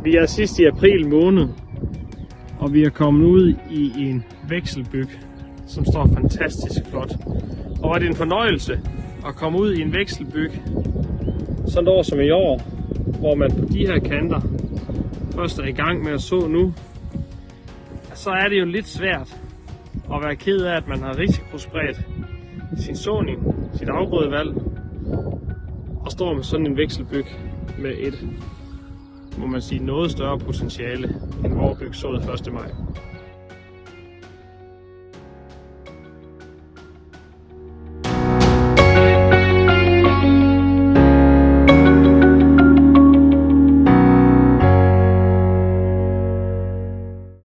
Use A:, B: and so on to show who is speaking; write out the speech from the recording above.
A: Vi er sidst i april måned, og vi er kommet ud i en vekselbyg, som står fantastisk flot. Og var det en fornøjelse at komme ud i en vekselbyg sådan et år som i år, hvor man på de her kanter først er i gang med at så nu, så er det jo lidt svært at være ked af, at man har risikospredt sin såning, sit afgrødevalg, og står med sådan en vekselbyg med et, må man sige, noget større potentiale end vores byg sået 1. maj.